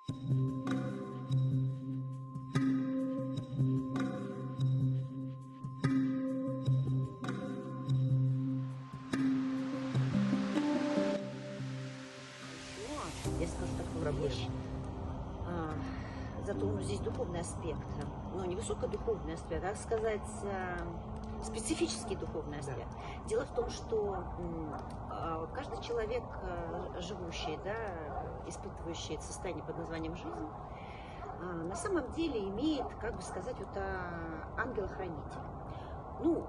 Я скажу такую вещь. Затрону здесь духовный аспект. Но не высокодуховный аспект, а, так сказать, специфический духовный аспект. Дело в том, что каждый человек, живущий, да, испытывающий состояние под названием жизнь, на самом деле имеет, как бы сказать, вот ангела-хранителя. Ну,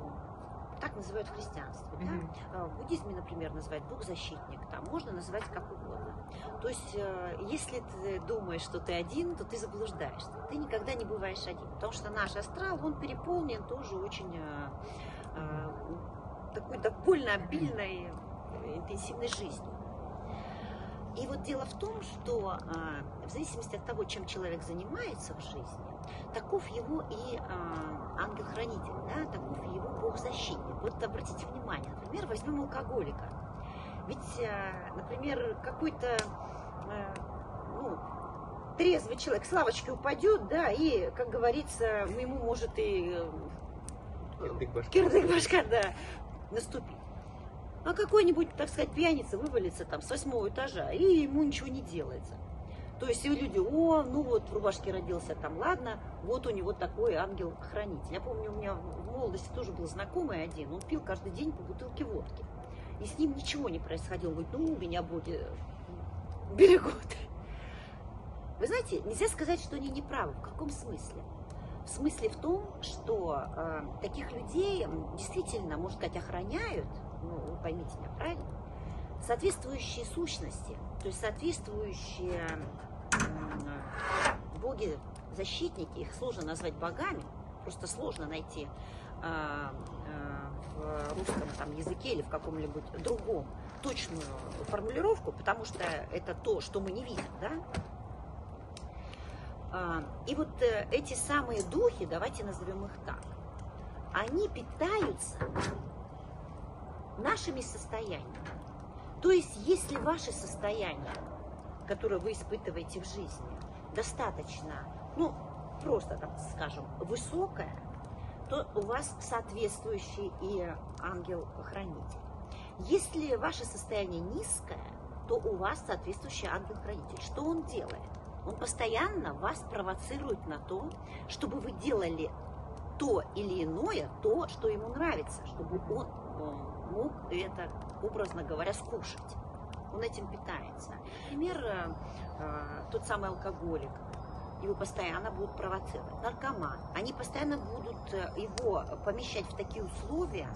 так называют в христианстве. Да? В буддизме, например, называют Бог-защитник, там можно называть как угодно. То есть, если ты думаешь, что ты один, то ты заблуждаешься. Ты никогда не бываешь один, потому что наш астрал, он переполнен тоже очень такой довольно обильной, интенсивной жизнью. И вот дело в том, что в зависимости от того, чем человек занимается в жизни, таков его и ангел-хранитель, да, таков его бог-защитник. Вот обратите внимание, например, возьмем алкоголика. Ведь, например, какой-то трезвый человек с лавочки упадет, да, и, как говорится, ему может и кирдык-башка, да, наступить. А какой-нибудь, так сказать, пьяница вывалится там с 8-го этажа, и ему ничего не делается. То есть и люди, ну вот в рубашке родился там, ладно, вот у него такой ангел-хранитель. Я помню, у меня в молодости тоже был знакомый один, он пил каждый день по бутылке водки. И с ним ничего не происходило. Он говорит, меня боги берегут. Вы знаете, нельзя сказать, что они неправы. В каком смысле? В смысле в том, что таких людей действительно, можно сказать, охраняют, вы поймите меня правильно, соответствующие сущности, то есть соответствующие боги-защитники, их сложно назвать богами, просто сложно найти в русском там языке или в каком-либо другом точную формулировку, потому что это то, что мы не видим, да? И вот эти самые духи, давайте назовем их так, они питаются нашими состояниями. То есть, если ваше состояние, которое вы испытываете в жизни, достаточно, просто, так скажем, высокое, то у вас соответствующий и ангел-хранитель. Если ваше состояние низкое, то у вас соответствующий ангел-хранитель. Что он делает? Он постоянно вас провоцирует на то, чтобы вы делали то или иное, то, что ему нравится, чтобы он мог это, образно говоря, скушать. Он этим питается. Например, тот самый алкоголик, его постоянно будут провоцировать. Наркоман. Они постоянно будут его помещать в такие условия,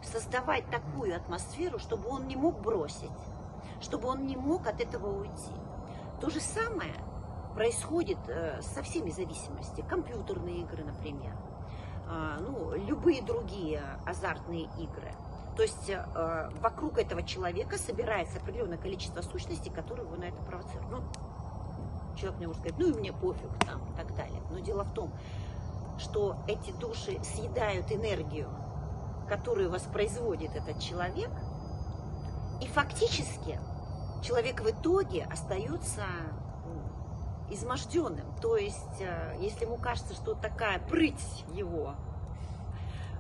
создавать такую атмосферу, чтобы он не мог бросить, чтобы он не мог от этого уйти. То же самое происходит со всеми зависимостями. Компьютерные игры, например. Любые другие азартные игры. То есть вокруг этого человека собирается определенное количество сущностей, которые его на это провоцируют. Человек мне может сказать, и мне пофиг, там, и так далее. Но дело в том, что эти души съедают энергию, которую воспроизводит этот человек, и фактически человек в итоге остается изможденным. То есть, если ему кажется, что такая прыть его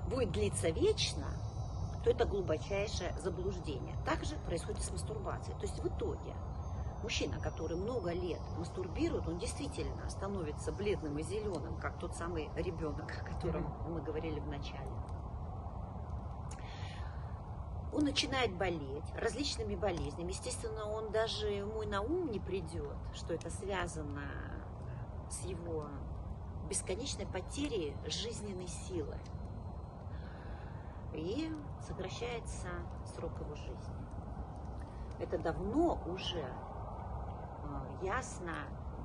будет длиться вечно, то это глубочайшее заблуждение. Так же происходит и с мастурбацией. То есть в итоге мужчина, который много лет мастурбирует, он действительно становится бледным и зеленым, как тот самый ребенок, о котором мы говорили в начале. Он начинает болеть различными болезнями. Естественно, он даже ему и на ум не придет, что это связано с его бесконечной потерей жизненной силы. И сокращается срок его жизни. Это давно уже ясно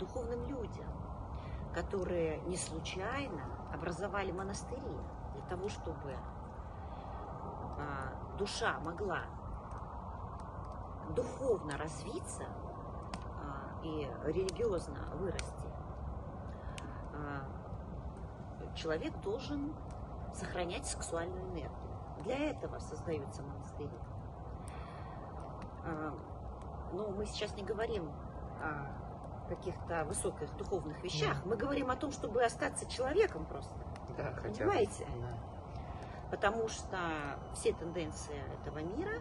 духовным людям, которые не случайно образовали монастыри для того, чтобы душа могла духовно развиться и религиозно вырасти. Человек должен сохранять сексуальную энергию. Для этого создаются монастыри. Но мы сейчас не говорим о каких-то высоких духовных вещах. Мы говорим о том, чтобы остаться человеком просто. Да, хотя бы. Понимаете? Да. Потому что все тенденции этого мира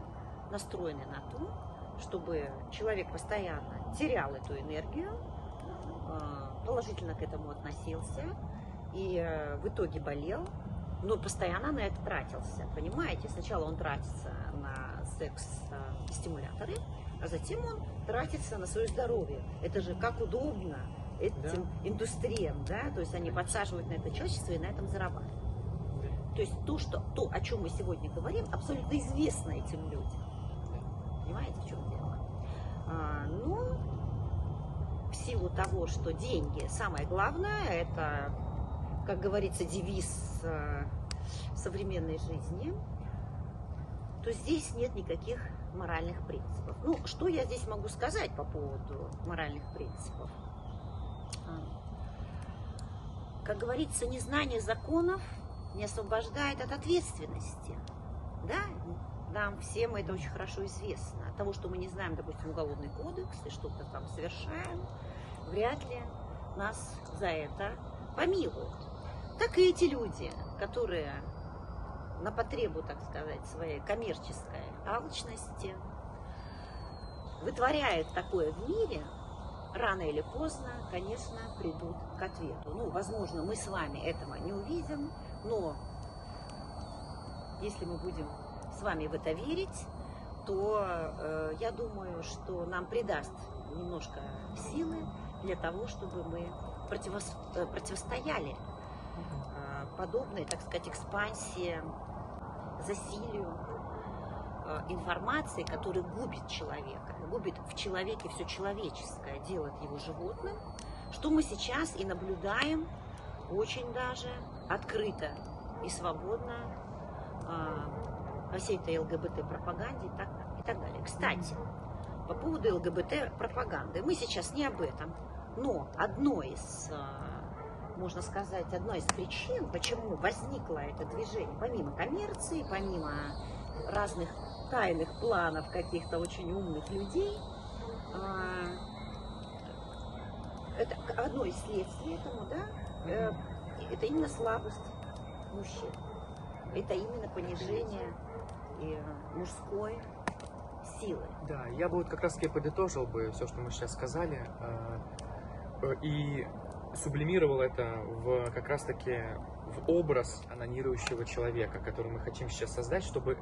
настроены на то, чтобы человек постоянно терял эту энергию, положительно к этому относился и в итоге болел, но постоянно на это тратился. Понимаете? Сначала он тратится на секс-стимуляторы, а затем он тратится на свое здоровье. Это же как удобно этим индустриям, да? То есть они подсаживают на это человечество и на этом зарабатывают. То есть то, о чем мы сегодня говорим, абсолютно известно этим людям. Понимаете, в чем дело? Но в силу того, что деньги самое главное, это, как говорится, девиз современной жизни, то здесь нет никаких моральных принципов. Ну, что я здесь могу сказать по поводу моральных принципов? Как говорится, незнание законов не освобождает от ответственности. Да? Нам всем это очень хорошо известно. От того, что мы не знаем, допустим, уголовный кодекс и что-то там совершаем, вряд ли нас за это помилуют. Так и эти люди, которые на потребу, так сказать, своей коммерческой алчности вытворяют такое в мире, рано или поздно, конечно, придут к ответу. Ну, возможно, мы с вами этого не увидим, но если мы будем с вами в это верить, то я думаю, что нам придаст немножко силы для того, чтобы мы противостояли подобной, так сказать, экспансии, засилию информации, которая губит человека, губит в человеке все человеческое, делает его животным, что мы сейчас и наблюдаем очень даже открыто и свободно во всей этой ЛГБТ-пропаганде и так далее. Кстати, по поводу ЛГБТ-пропаганды, мы сейчас не об этом, но одной из причин, почему возникло это движение, помимо коммерции, помимо разных тайных планов каких-то очень умных людей, это одно из следствий этому, да, это именно слабость мужчин, это именно понижение мужской силы. Да, я бы вот как раз таки подытожил бы все, что мы сейчас сказали, и сублимировал это как раз таки в образ анонирующего человека, который мы хотим сейчас создать, чтобы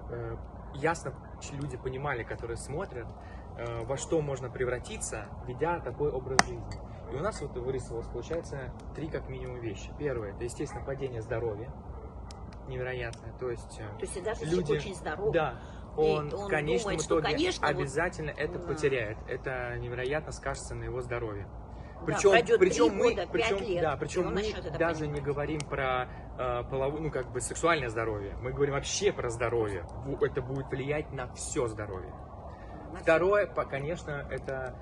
ясно люди понимали, которые смотрят, во что можно превратиться, ведя такой образ жизни. И у нас вот вырисовалось, получается, 3 как минимум вещи. Первое, это, естественно, падение здоровья, невероятное. То есть если даже люди, человек очень здоровый, да, он в конечном думает, итоге конечно, обязательно это потеряет. Это невероятно скажется на его здоровье. Причем мы даже не говорим про сексуальное здоровье. Мы говорим вообще про здоровье. Это будет влиять на все здоровье. Второе, конечно, это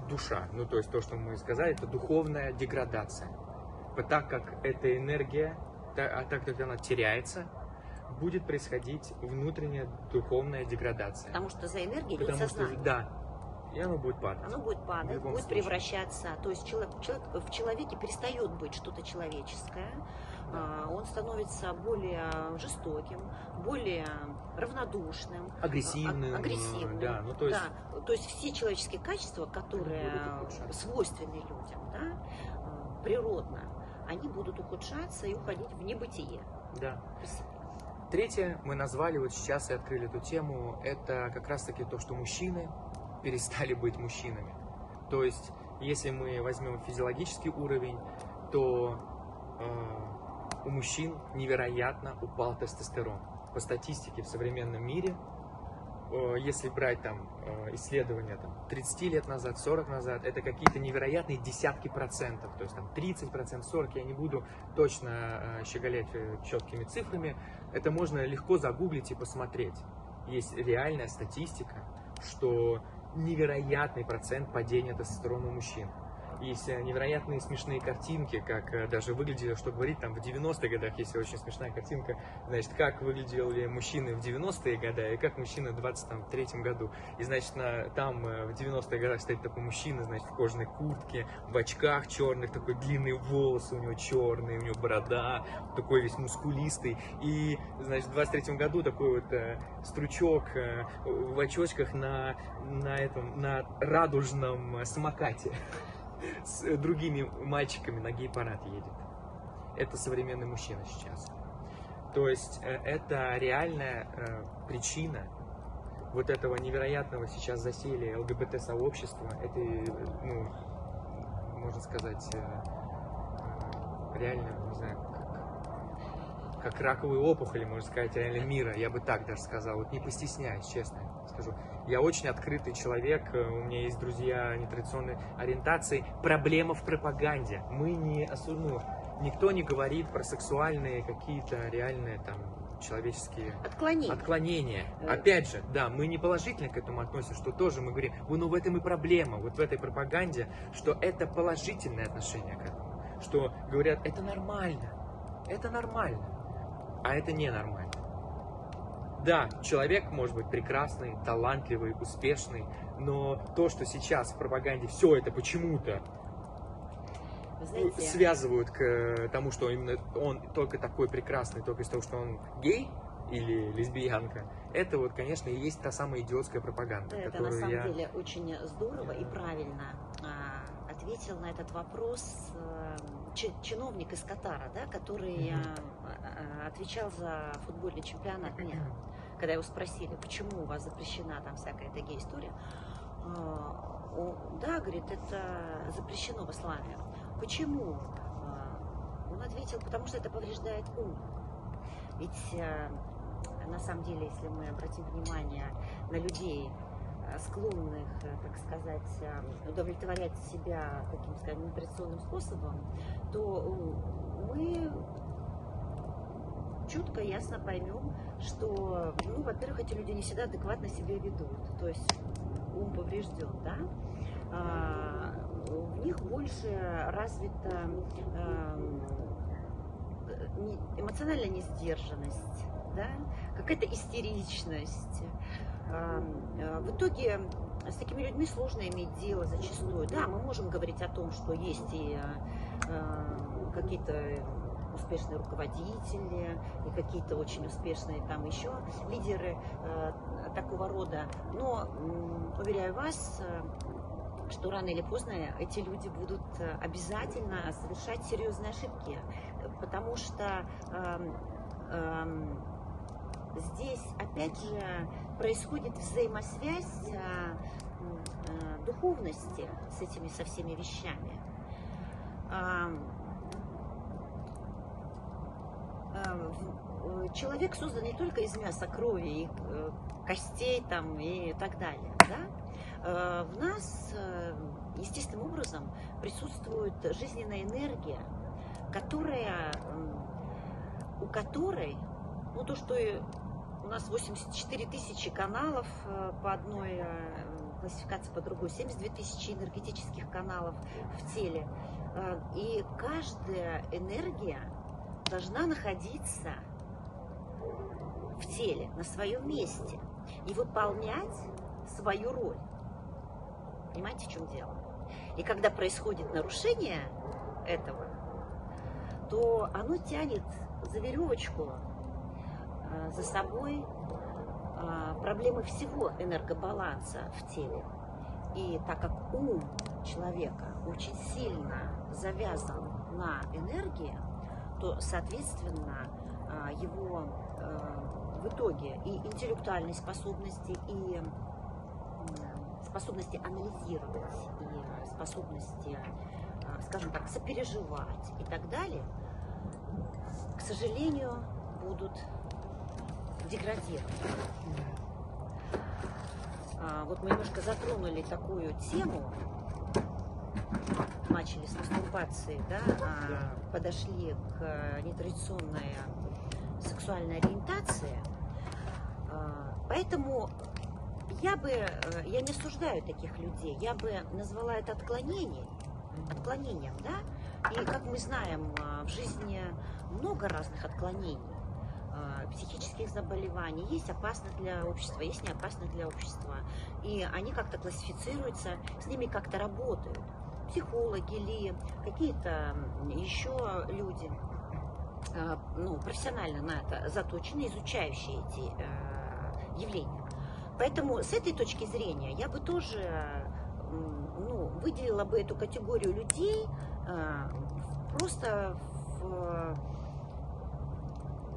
душа. Ну, то есть то, что мы сказали, это духовная деградация. Так как эта энергия, так как она теряется, будет происходить внутренняя духовная деградация. Потому что за энергией идет сознание. Да. И оно будет падать. Оно будет падать, будет превращаться. То есть в человеке перестает быть что-то человеческое. Да. Он становится более жестоким, более равнодушным, агрессивным. Да, ну, то есть все человеческие качества, которые свойственны людям, да, природно, они будут ухудшаться и уходить в небытие. Да. Третье, мы назвали вот сейчас и открыли эту тему, это как раз таки то, что мужчины перестали быть мужчинами. То есть, если мы возьмем физиологический уровень, то у мужчин невероятно упал тестостерон. По статистике в современном мире, если брать там исследования 30 лет назад, 40 назад, это какие-то невероятные десятки процентов. То есть там 30%, 40%, я не буду точно щеголять четкими цифрами. Это можно легко загуглить и посмотреть. Есть реальная статистика, что невероятный процент падения тестостерона у мужчин. есть невероятные смешные картинки, как даже выглядело, что говорить, там в 90-х годах есть очень смешная картинка, значит, как выглядели мужчины в 90-е годы и как мужчины в 23-м году. И, значит, там в 90-х годах стоит такой мужчина, значит, в кожаной куртке, в очках черных, такой длинные волосы у него черные, у него борода, такой весь мускулистый. И, значит, в 23-м году такой вот стручок в очочках на радужном самокате с другими мальчиками на гей-парад едет. Это современный мужчина сейчас. То есть это реальная причина вот этого невероятного сейчас засилия ЛГБТ-сообщества. Это, ну, можно сказать, реально, не знаю, как раковые опухоли, можно сказать, реально мира. Я бы так даже сказал. Вот не постесняюсь, честно скажу. Я очень открытый человек, у меня есть друзья нетрадиционной ориентации. Проблема в пропаганде. Мы не осуждаем, никто не говорит про сексуальные какие-то реальные там человеческие отклонения. Опять же, да, мы не положительно к этому относимся, что тоже мы говорим, ну в этом и проблема, вот в этой пропаганде, что это положительное отношение к этому, что говорят, это нормально, а это ненормально. Да, человек может быть прекрасный, талантливый, успешный, но то, что сейчас в пропаганде все это почему-то связывают к тому, что именно он только такой прекрасный, только из-за того, что он гей или лесбиянка, это вот, конечно, и есть та самая идиотская пропаганда. Это на самом деле очень здорово и правильно ответил на этот вопрос чиновник из Катара, да, который отвечал за футбольный чемпионат мира. Когда его спросили, почему у вас запрещена там всякая эта гей-история, да, говорит, это запрещено в исламе. Почему? Он ответил, потому что это повреждает ум. Ведь на самом деле, если мы обратим внимание на людей, склонных, так сказать, удовлетворять себя таким, скажем, нетрадиционным способом, то мы четко, ясно поймем, что, ну, во-первых, эти люди не всегда адекватно себя ведут, то есть ум поврежден, да, в них больше развита эмоциональная несдержанность, да, какая-то истеричность. В итоге с такими людьми сложно иметь дело зачастую. Да, мы можем говорить о том, что есть и какие-то успешные руководители, и какие-то очень успешные там еще лидеры такого рода. Но, уверяю вас, что рано или поздно эти люди будут обязательно совершать серьезные ошибки, потому что здесь, опять же, происходит взаимосвязь духовности с этими со всеми вещами. Человек создан не только из мяса, крови, и костей там, и так далее. Да? В нас естественным образом присутствует жизненная энергия, у которой, ну то, что у нас 84 тысячи каналов по одной классификации, по другой, 72 тысячи энергетических каналов в теле. И каждая энергия должна находиться в теле, на своем месте и выполнять свою роль. Понимаете, в чем дело? И когда происходит нарушение этого, то оно тянет за веревочку за собой проблемы всего энергобаланса в теле. И так как ум человека очень сильно завязан на энергии, то, соответственно, его в итоге и интеллектуальные способности, и способности анализировать, и способности, скажем так, сопереживать и так далее, к сожалению, будут деградировать. Вот мы немножко затронули такую тему, начали с мастурбации, да, подошли к нетрадиционной сексуальной ориентации. Поэтому я не осуждаю таких людей, я бы назвала это отклонением, отклонениям, да? И как мы знаем, в жизни много разных отклонений, психических заболеваний. Есть опасно для общества, есть не опасно для общества. И они как-то классифицируются, с ними как-то работают. Психологи или какие-то еще люди, ну, профессионально на это заточены, изучающие эти явления. Поэтому с этой точки зрения я бы тоже, ну, выделила бы эту категорию людей просто в,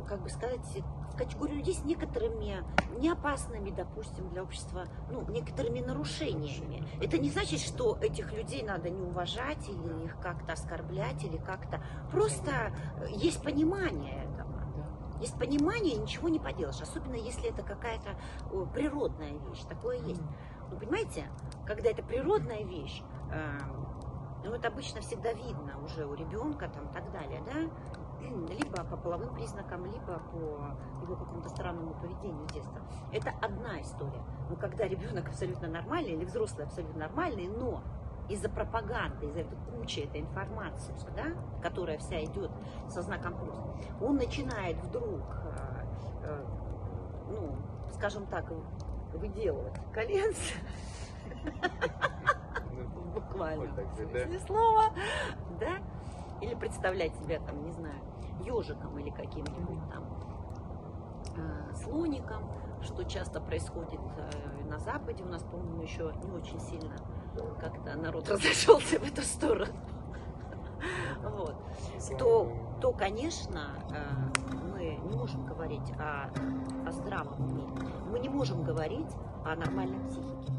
как бы сказать, в категорию людей с некоторыми неопасными, допустим, для общества, ну, некоторыми нарушениями. Это не значит, что этих людей надо не уважать или их как-то оскорблять, или как-то... Просто есть понимание этого. Есть понимание, и ничего не поделаешь. Особенно, если это какая-то природная вещь. Такое есть. Вы понимаете, когда это природная вещь, ну, это обычно всегда видно уже у ребенка там, и так далее, да? Либо по половым признакам, либо по его какому-то странному поведению с детства. Это одна история. Но когда ребенок абсолютно нормальный или взрослый абсолютно нормальный, но из-за пропаганды, из-за этой кучи этой информации, да, которая вся идет со знаком плюс, он начинает вдруг, ну, скажем так, выделывать коленцы. В буквальном смысле слова, да? Или представлять себя там, не знаю, ежиком или каким-нибудь там слоником, что часто происходит на Западе. У нас, по-моему, еще не очень сильно как-то народ разошелся в эту сторону. Вот. То, конечно, мы не можем говорить о здравом уме. Мы не можем говорить о нормальной психике.